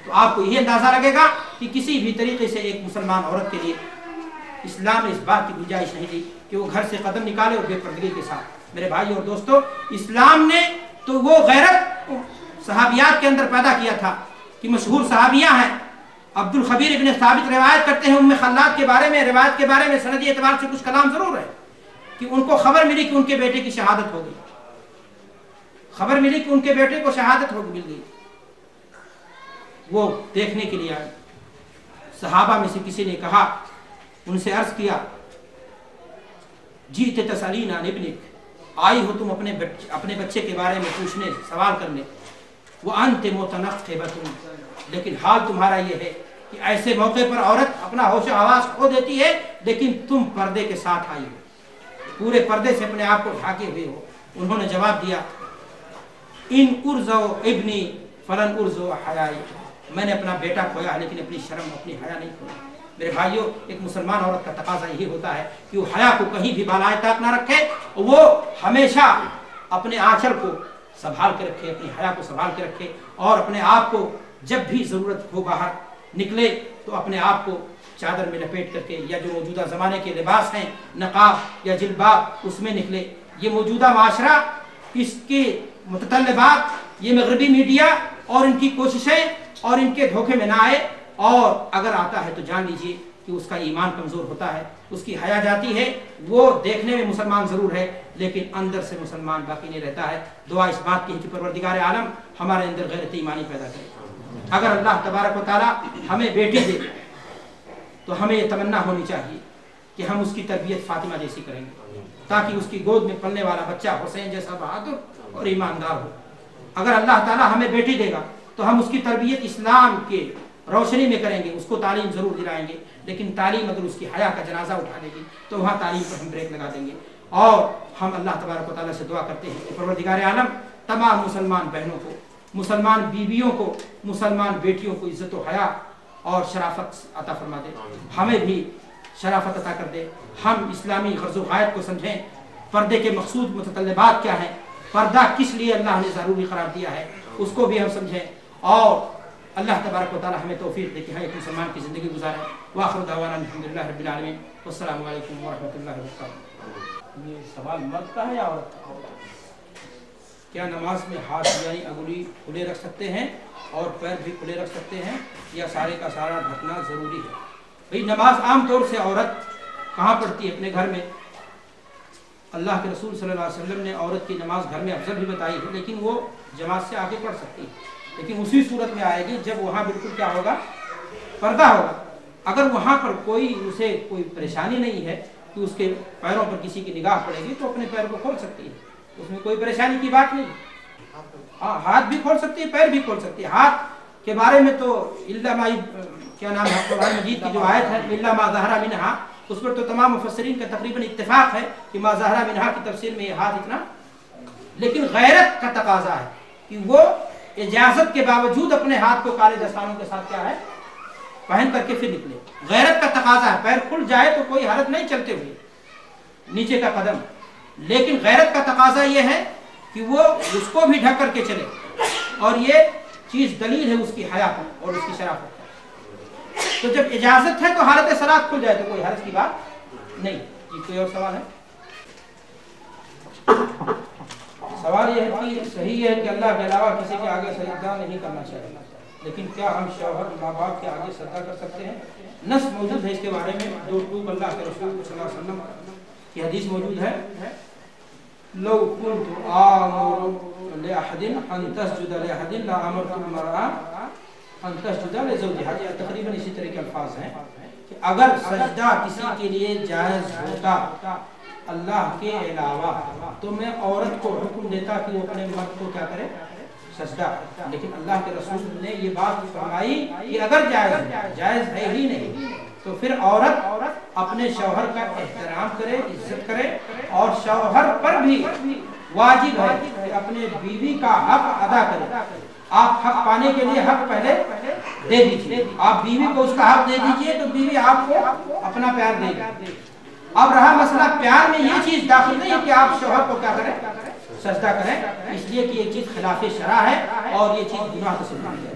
تو آپ کو یہ اندازہ لگے گا کہ کسی بھی طریقے سے ایک مسلمان عورت کے لیے اسلام نے اس بات کی گنجائش نہیں دی کہ وہ گھر سے قدم نکالے اور بے پردگی کے ساتھ۔ میرے بھائی اور دوستو، اسلام نے تو وہ غیرت صحابیات کے اندر پیدا کیا تھا کہ مشہور صحابیہ ہیں، عبد الخبیر ابن ثابت روایت کرتے ہیں ام خلاد کے بارے میں، روایت کے بارے میں سندی اعتبار سے کچھ کلام ضرور ہے کہ ان کو خبر ملی کہ ان کے بیٹے کی شہادت ہو گئی، خبر ملی کہ ان کے بیٹے کو شہادت مل گئی۔ وہ دیکھنے کے لیے آئے، صحابہ میں سے کسی نے کہا، ان سے عرض کیا، جیت تسالین عن ابنک، آئی ہو تم اپنے بچے کے بارے میں پوچھنے، سوال کرنے، وانت متنقبۃ، لیکن حال تمہارا یہ ہے کہ ایسے موقع پر عورت اپنا ہوش و حواس کھو دیتی ہے، لیکن تم پردے کے ساتھ آئی ہو، پورے پردے سے اپنے آپ کو ڈھاکے ہوئے ہو۔ انہوں نے جواب دیا، ان ارزو ابنی فلن ارزو حیائی، میں نے اپنا بیٹا کھویا لیکن اپنی شرم، اپنی حیا نہیں کھویا۔ میرے بھائیوں، ایک مسلمان عورت کا تقاضا یہی ہوتا ہے کہ وہ حیا کو کہیں بھی بالائے طاق نہ رکھے، وہ ہمیشہ اپنے آنچل کو سنبھال کے رکھے، اپنی حیا کو سنبھال کے رکھے، اور اپنے آپ کو جب بھی ضرورت ہو باہر نکلے تو اپنے آپ کو چادر میں لپیٹ کر کے، یا جو موجودہ زمانے کے لباس ہیں نقاب یا جلباب، اس میں نکلے۔ یہ موجودہ معاشرہ، اس کے متطلبات، یہ مغربی میڈیا اور ان کی کوششیں اور ان کے دھوکے میں نہ آئے، اور اگر آتا ہے تو جان لیجئے کہ اس کا ایمان کمزور ہوتا ہے، اس کی حیا جاتی ہے، وہ دیکھنے میں مسلمان ضرور ہے لیکن اندر سے مسلمان باقی نہیں رہتا ہے۔ دعا اس بات کی ہے کہ پروردگار عالم ہمارے اندر غیرت ایمانی پیدا کرے۔ اگر اللہ تبارک و تعالی ہمیں بیٹی دے تو ہمیں یہ تمنا ہونی چاہیے کہ ہم اس کی تربیت فاطمہ جیسی کریں گے، تاکہ اس کی گود میں پلنے والا بچہ حسین جیسا بہادر اور ایماندار ہو۔ اگر اللہ تعالی ہمیں بیٹی دے گا تو ہم اس کی تربیت اسلام کے روشنی میں کریں گے، اس کو تعلیم ضرور دلائیں گے، لیکن تعلیم اگر اس کی حیا کا جنازہ اٹھا دے گی تو وہاں تعلیم پر ہم بریک لگا دیں گے۔ اور ہم اللہ تبارک و تعالیٰ سے دعا کرتے ہیں کہ پروردگار عالم تمام مسلمان بہنوں کو، مسلمان بیویوں کو، مسلمان بیٹیوں کو عزت و حیا اور شرافت عطا فرما دے، ہمیں بھی شرافت عطا کر دے، ہم اسلامی غرض و غایت کو سمجھیں، پردے کے مقصود متطلبات کیا ہیں، پردہ کس لیے اللہ نے ضروری قرار دیا ہے، اس کو بھی ہم سمجھیں، اور اللہ تبارک و تعالی ہمیں توفیق دے کہ ہم ایک مسلمان کی زندگی گزاریں۔ وآخر دعوانا الحمدللہ رب العالمین، والسلام علیکم ورحمۃ اللہ وبرکاتہ۔ یہ سوال مرد کا ہے یا عورت کا؟ کیا نماز میں ہاتھ یعنی انگلی کھلے رکھ سکتے ہیں اور پیر بھی کھلے رکھ سکتے ہیں، یا سارے کا سارا ڈھکنا ضروری ہے؟ بھئی نماز عام طور سے عورت کہاں پڑھتی ہے؟ اپنے گھر میں۔ اللہ کے رسول صلی اللہ علیہ وسلم نے عورت کی نماز گھر میں افضل بھی بتائی ہے، لیکن وہ جماعت سے آگے پڑھ سکتی ہے، لیکن اسی صورت میں آئے گی جب وہاں بالکل کیا ہوگا، پردہ ہوگا۔ اگر وہاں پر اسے کوئی پریشانی نہیں ہے کہ اس کے پیروں پر کسی کی نگاہ پڑے گی تو اپنے پیر کو کھول سکتی ہے، اس میں کوئی پریشانی کی بات نہیں۔ ہاں، ہاتھ بھی کھول سکتی ہے، پیر بھی کھول سکتی ہے۔ ہاتھ کے بارے میں تو کیا نام ہے، قرآن مجید کی جو آیت ہے الا ما ظہر منہا، اس پر تو تمام مفسرین کا تقریباً اتفاق ہے کہ ما ظہر منہا کی تفسیر میں یہ ہاتھ اتنا، لیکن غیرت کا تقاضا ہے کہ وہ اجازت کے باوجود اپنے ہاتھ کو کالے دستانوں کے ساتھ کیا ہے پہن کر کے پھر نکلے۔ غیرت کا تقاضا ہے، پیر کھل جائے تو کوئی حرج نہیں چلتے ہوئے نیچے کا قدم، لیکن غیرت کا تقاضا یہ ہے کہ وہ اس کو بھی ڈھک کر کے چلے، اور یہ چیز دلیل ہے اس کی حیا پر اور اس کی شرافت پر۔ تو جب اجازت ہے تو حالت صلاۃ کھل جائے تو کوئی حرج کی بات نہیں۔ جی کوئی اور سوال ہے؟ سوال یہ ہے کہ صحیح ہے کہ اللہ کے علاوہ کسی کے آگے سجدہ نہیں کرنا چاہیے، لیکن کیا ہم شوہر ماں باپ کے آگے سجدہ کر سکتے ہیں؟ نص موجود ہے اس کے بارے میں، جو اللہ کے رسول صلی اللہ علیہ وسلم کی حدیث موجود ہے، لو كنت آمر لأحد ان تسجد لأحد لأمرت المرأة ان تسجد لزوجها، تقریباً اسی طرح کے الفاظ ہیں کہ اگر سجدہ کسی کے لیے جائز ہوتا اللہ کے علاوہ تو میں عورت کو حکم دیتا کہ وہ اپنے مرد کو کیا کرے، سجدہ۔ لیکن اللہ کے رسول نے یہ بات فرمائی کہ اگر جائز ہے ہی نہیں تو پھر عورت اپنے شوہر کا احترام کرے، عزت کرے، اور شوہر پر بھی واجب ہے کہ اپنے بیوی کا حق ادا کرے۔ آپ حق پانے کے لیے حق پہلے دے دیجئے، آپ بیوی کو اس کا حق دے دیجئے تو بیوی آپ کو اپنا پیار دے گی۔ اب رہا مسئلہ پیار میں، یہ چیز داخل نہیں کہ آپ شوہر کو کیا کریں، سجدہ کریں، اس لیے کہ یہ چیز خلاف شرع ہے اور یہ چیز گناہ سے ہے۔